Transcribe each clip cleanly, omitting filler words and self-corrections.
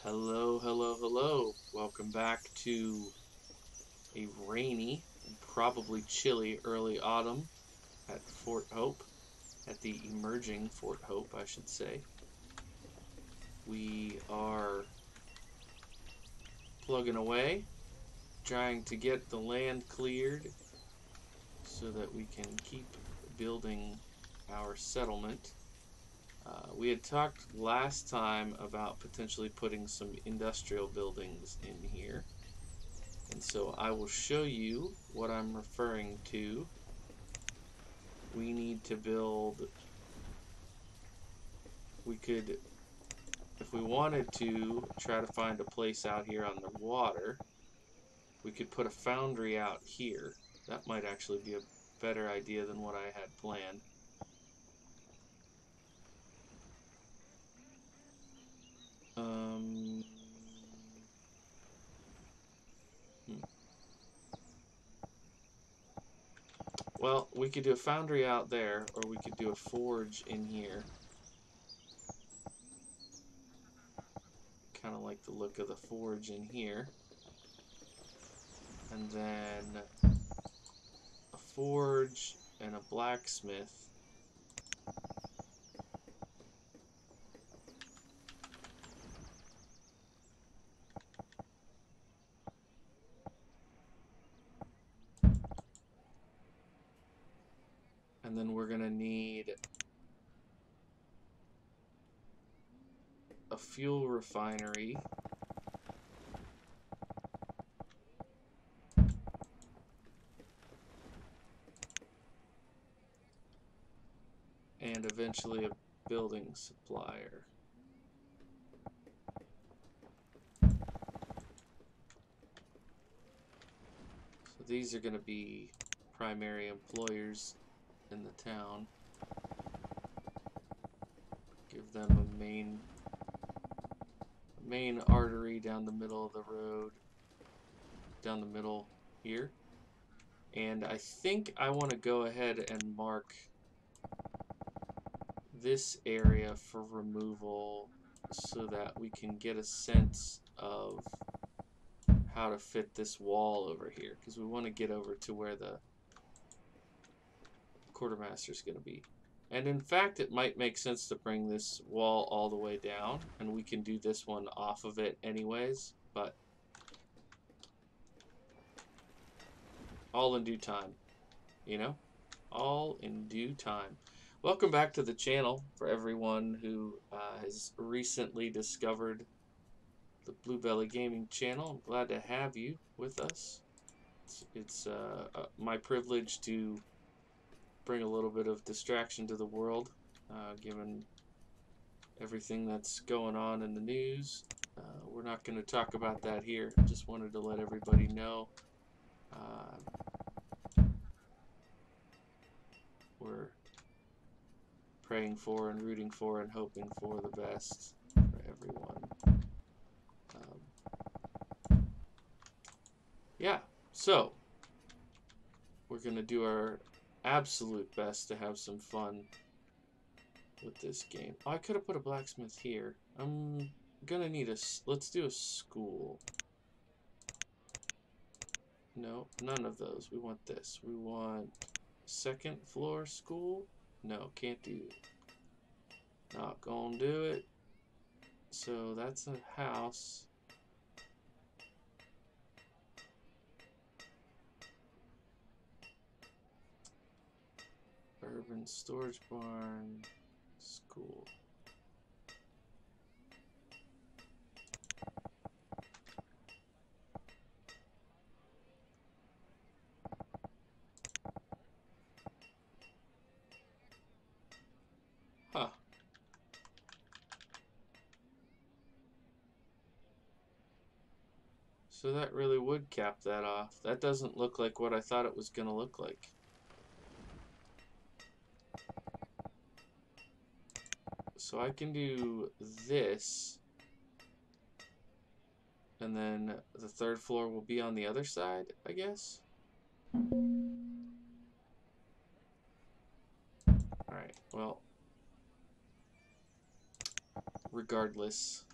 Hello, hello, hello. Welcome back to a rainy and probably chilly early autumn at Fort Hope, at the emerging Fort Hope, I should say. We are plugging away, trying to get the land cleared so that we can keep building our settlement. We had talked last time about potentially putting some industrial buildings in here. And so I will show you what I'm referring to. We need to build, we could, if we wanted to try to find a place out here on the water, we could put a foundry out here. That might actually be a better idea than what I had planned. Um, Well, we could do a foundry out there, or we could do a forge in here. Kind of like the look of the forge in here. And then a forge and a blacksmith. And then we're gonna need a fuel refinery. And eventually a building supplier. So these are gonna be primary employers in the town. Give them a main artery down the middle of the road, down the middle here. And I think I want to go ahead and mark this area for removal so that we can get a sense of how to fit this wall over here, because we want to get over to where the quartermaster is going to be. And in fact, it might make sense to bring this wall all the way down, and we can do this one off of it anyways, but all in due time, you know? All in due time. Welcome back to the channel for everyone who has recently discovered the Blue Belly Gaming channel. I'm glad to have you with us. It's my privilege to bring a little bit of distraction to the world, given everything that's going on in the news. We're not going to talk about that here. Just wanted to let everybody know we're praying for and rooting for and hoping for the best for everyone. Yeah, so we're going to do our absolute best to have some fun with this game. Oh, I could have put a blacksmith here. I'm gonna need let's do a school. No, none of those. We want this. We want second floor school. No, can't do it. Not gonna do it. So that's a house. Urban storage barn. School. Huh. So that really would cap that off. That doesn't look like what I thought it was gonna look like. So I can do this, and then the third floor will be on the other side, I guess. Alright, well, regardless,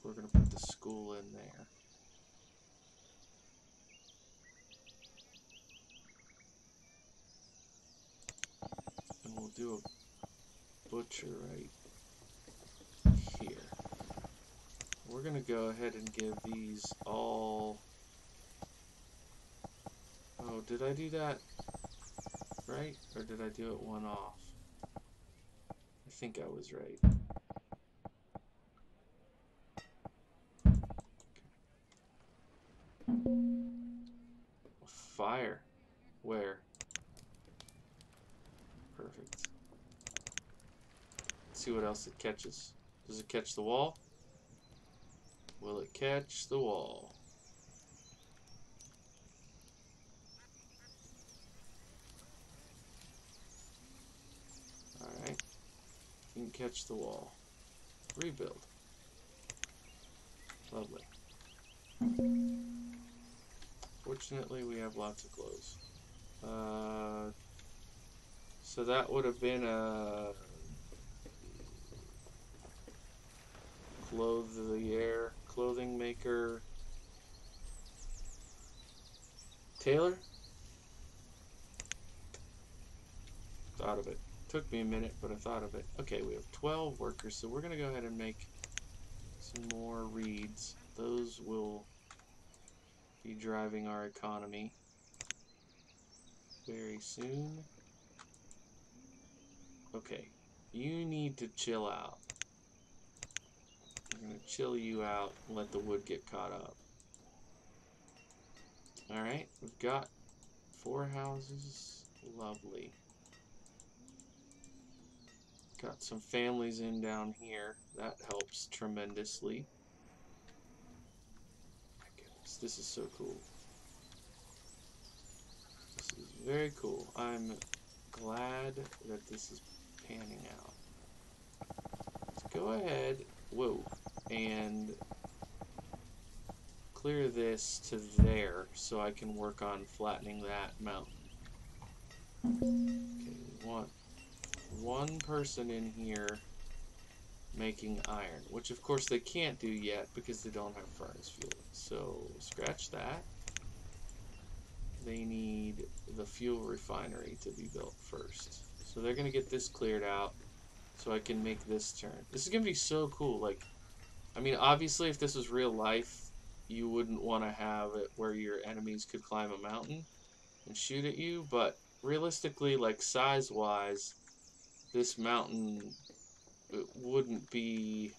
we're going to put the school in there. And we'll do a butcher right here. We're going to go ahead and give these all... Oh, did I do that right? Or did I do it one off? I think I was right. Fire. Where? Perfect. Let's see what else it catches. Does it catch the wall? Will it catch the wall? Alright. Didn't catch the wall. Rebuild. Lovely. Fortunately, we have lots of clothes. So that would have been a clothing maker. Tailor? Thought of it. Took me a minute, but I thought of it. Okay, we have 12 workers, so we're going to go ahead and make some more reeds. Those will be driving our economy very soon. Okay, you need to chill out. I'm going to chill you out and let the wood get caught up. Alright, we've got 4 houses. Lovely. Got some families in down here. That helps tremendously. My goodness, this is so cool. This is very cool. I'm glad that this is panning out. Let's go ahead, and clear this to there so I can work on flattening that mountain. Okay, we want one person in here making iron, which of course they can't do yet because they don't have furnace fuel. So scratch that. They need the fuel refinery to be built first. So they're going to get this cleared out so I can make this turn. This is going to be so cool. Like, I mean, obviously if this was real life, you wouldn't want to have it where your enemies could climb a mountain and shoot at you, but realistically, like size-wise, this mountain, it wouldn't be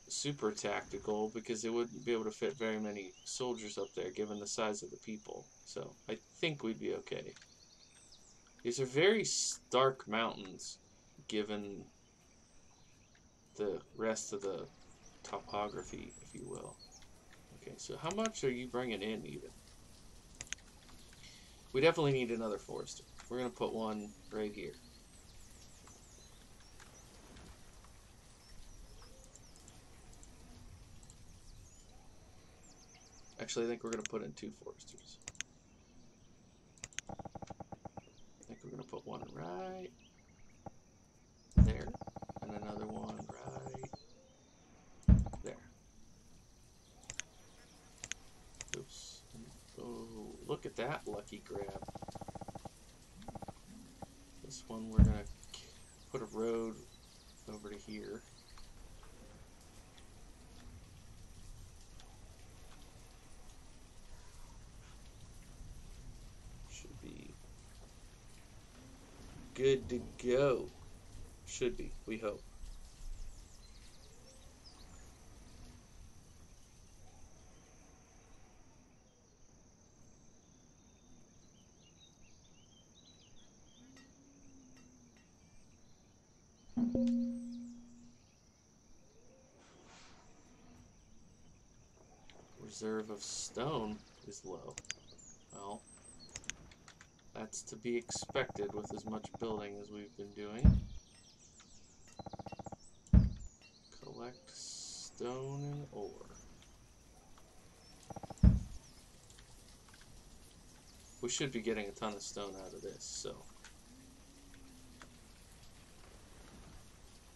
super tactical because it wouldn't be able to fit very many soldiers up there given the size of the people. So I think we'd be okay. These are very stark mountains given the rest of the topography, if you will. Okay, so how much are you bringing in even? We definitely need another forester. We're going to put one right here. Actually, I think we're going to put in 2 foresters. I think we're going to put one right there, and another one right there. Oops. Oh, look at that lucky grab. This one we're going to put a road over to here. Should be good to go. Should be, we hope. Reserve of stone is low. Well, that's to be expected with as much building as we've been doing. Collect stone and ore. We should be getting a ton of stone out of this, so.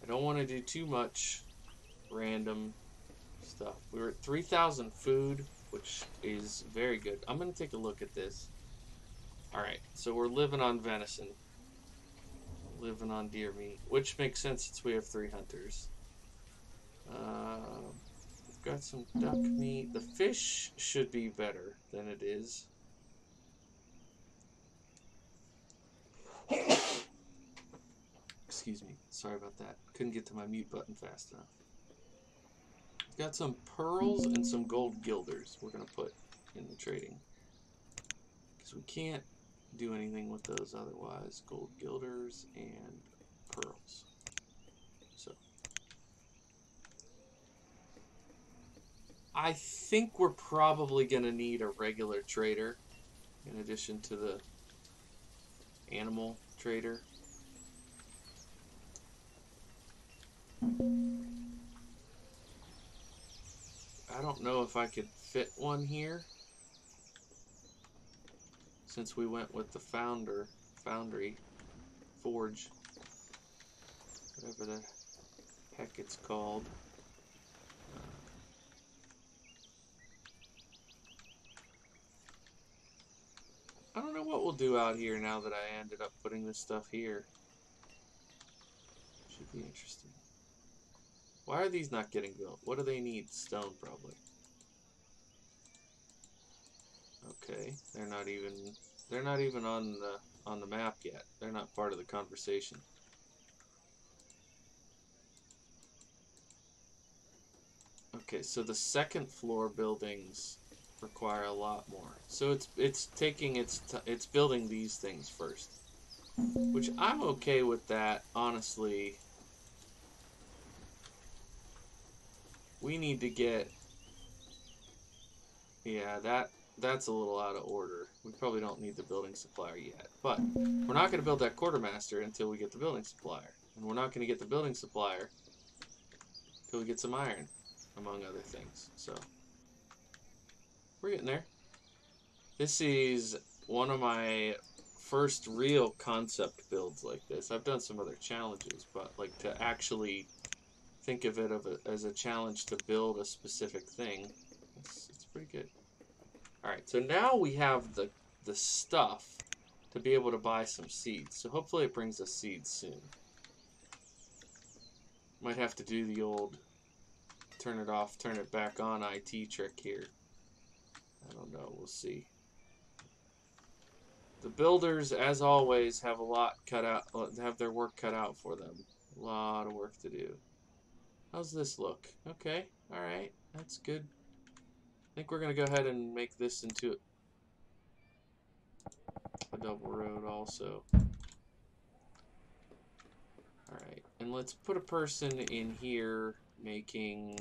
I don't want to do too much random stuff. We were at 3,000 food, which is very good. I'm going to take a look at this. Alright, so we're living on venison. Living on deer meat, which makes sense since we have 3 hunters. We've got some duck meat. The fish should be better than it is. Excuse me. Sorry about that. Couldn't get to my mute button fast enough. Got some pearls and some gold guilders we're going to put in the trading. Because we can't do anything with those otherwise. Gold guilders and pearls. So I think we're probably going to need a regular trader in addition to the animal trader. I don't know if I could fit one here since we went with the foundry, forge, whatever the heck it's called. I don't know what we'll do out here now that I ended up putting this stuff here. Should be interesting. Why are these not getting built? What do they need? Stone, probably. Okay, they're not even on the map yet. They're not part of the conversation. Okay, so the second floor buildings require a lot more. So it's building these things first, which I'm okay with that, honestly. We need to get, yeah, that's a little out of order. We probably don't need the building supplier yet, but we're not going to build that quartermaster until we get the building supplier, and we're not going to get the building supplier until we get some iron, among other things. So we're getting there. This is one of my first real concept builds like this. I've done some other challenges, but like to actually think of it as a challenge to build a specific thing, it's pretty good. Alright, so now we have the stuff to be able to buy some seeds. So hopefully it brings us seeds soon. Might have to do the old turn it off, turn it back on IT trick here. I don't know, we'll see. The builders, as always, have a lot cut out, have their work cut out for them. A lot of work to do. How's this look? Okay, alright, that's good. I think we're going to go ahead and make this into a double road also. Alright, and let's put a person in here making...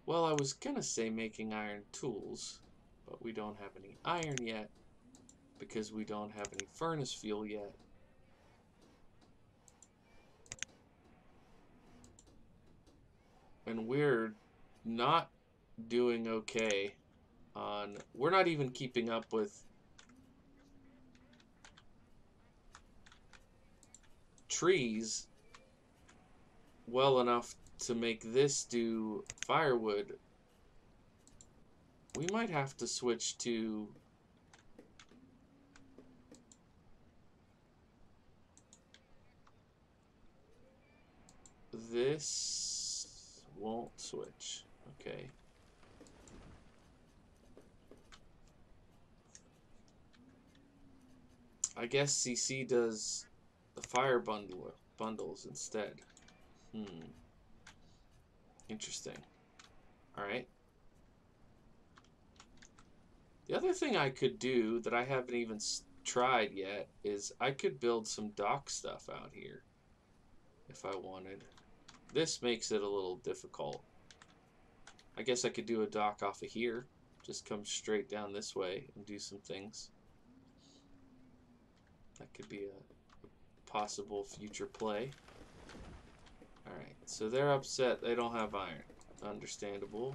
Well, I was gonna say making iron tools, but we don't have any iron yet because we don't have any furnace fuel yet. And we're not doing okay on... We're not even keeping up with trees well enough to make this do firewood. We might have to switch to this. Won't switch. Okay. I guess CC does the fire bundles instead. Interesting. Alright. The other thing I could do that I haven't even tried yet is I could build some dock stuff out here if I wanted. This makes it a little difficult. I guess I could do a dock off of here. Just come straight down this way and do some things. That could be a possible future play. Alright, so they're upset they don't have iron. Understandable.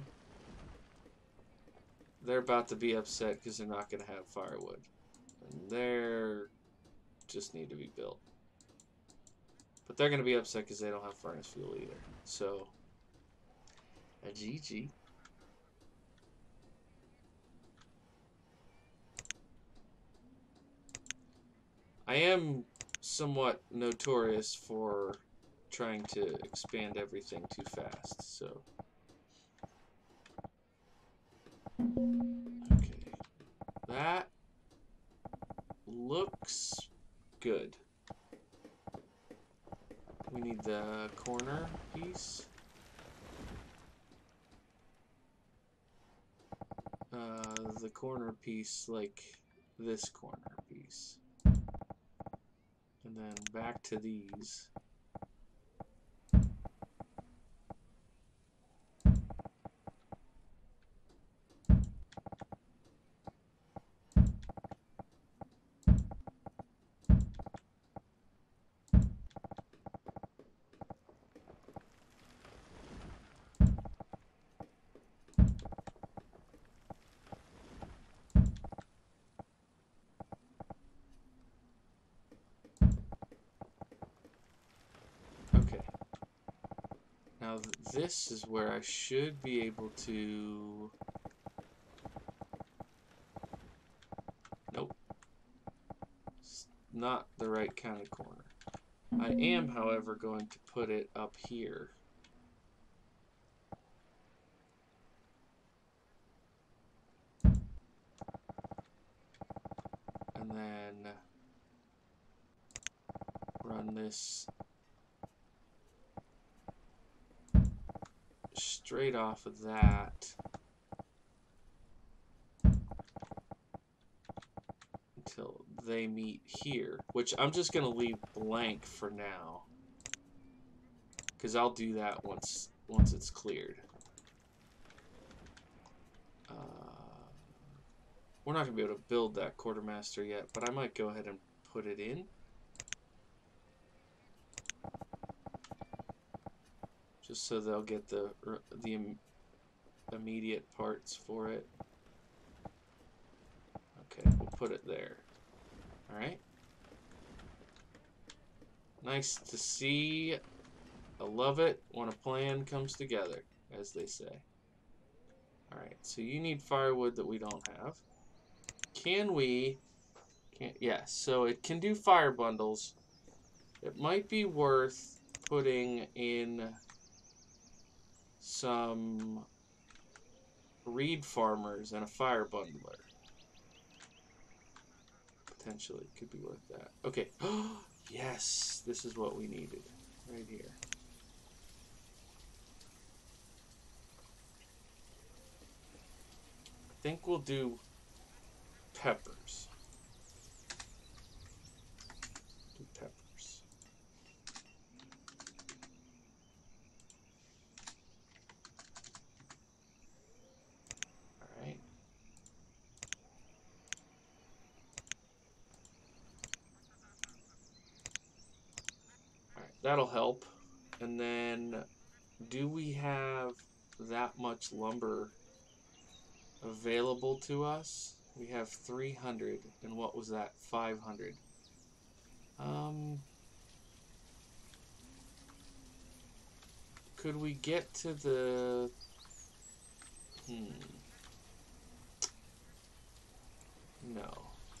they're about to be upset because they're not going to have firewood. And they're just need to be built. But they're going to be upset because they don't have furnace fuel either. So, a GG. I am somewhat notorious for trying to expand everything too fast, so. Okay. That looks good. We need the corner piece. The corner piece, like this corner piece. And then back to these. Okay. Now this is where I should be able to... Nope. It's not the right kind of corner. I am, however, going to put it up here. And then run this straight off of that until they meet here, which I'm just going to leave blank for now, because I'll do that once it's cleared. We're not going to be able to build that quartermaster yet, but I might go ahead and put it in. Just so they'll get the immediate parts for it. Okay, we'll put it there. Alright. Nice to see. I love it when a plan comes together, as they say. Alright, so you need firewood that we don't have. Can we... Yes, so it can do fire bundles. It might be worth putting in some reed farmers and a fire bundler. Potentially, could be worth that. Okay. Yes, this is what we needed. Right here. I think we'll do peppers. Do peppers. Alright. Alright, that'll help. And then, do we have that much lumber available to us? We have 300, and what was that? 500. Could we get to the... No,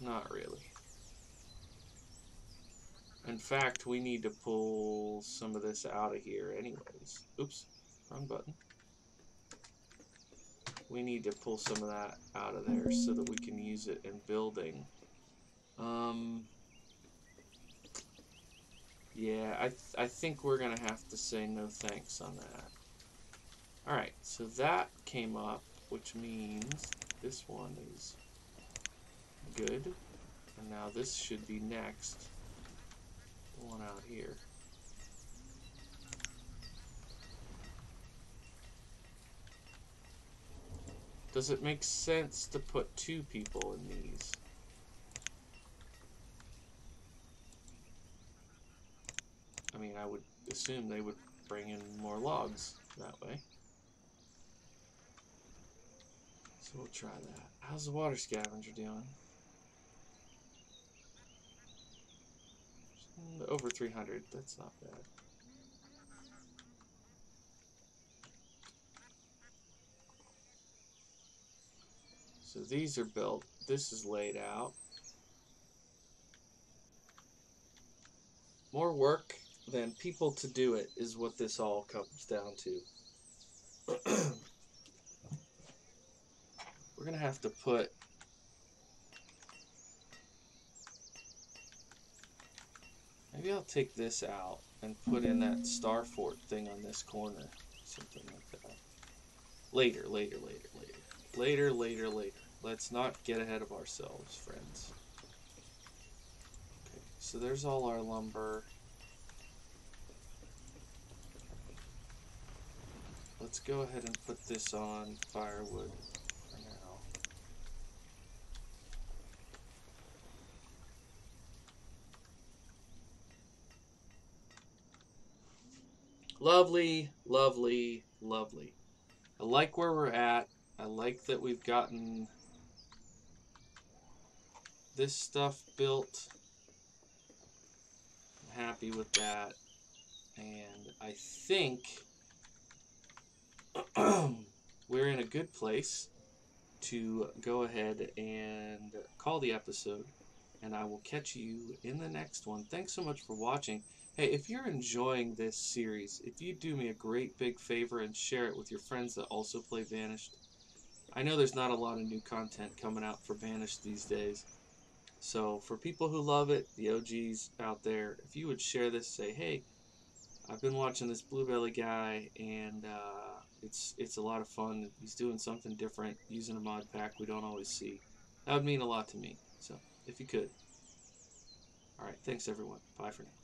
not really. In fact, we need to pull some of this out of here anyways. Oops, wrong button. We need to pull some of that out of there so that we can use it in building. Yeah, I think we're gonna have to say no thanks on that. Alright, so that came up, which means this one is good. And now this should be next. One out here. Does it make sense to put 2 people in these? I mean, I would assume they would bring in more logs that way. So So we'll try that. How's the water scavenger doing? Over 300. That's not bad. So these are built. This is laid out. More work than people to do it is what this all comes down to. We're going to have to put... Maybe I'll take this out and put in that star fort thing on this corner. Something like that. Later. Let's not get ahead of ourselves, friends. Okay, so there's all our lumber. Let's go ahead and put this on firewood for now. Lovely, lovely, lovely. I like where we're at. I like that we've gotten this stuff built. I'm happy with that. And I think we're in a good place to go ahead and call the episode. And I will catch you in the next one. Thanks so much for watching. Hey, if you're enjoying this series, if you do me a great big favor and share it with your friends that also play Vanished. I know there's not a lot of new content coming out for Vanished these days. So for people who love it, the OGs out there, if you would share this, say, hey, I've been watching this Bluebelly guy, and it's a lot of fun. He's doing something different, using a mod pack we don't always see. That would mean a lot to me. So if you could. All right, thanks everyone. Bye for now.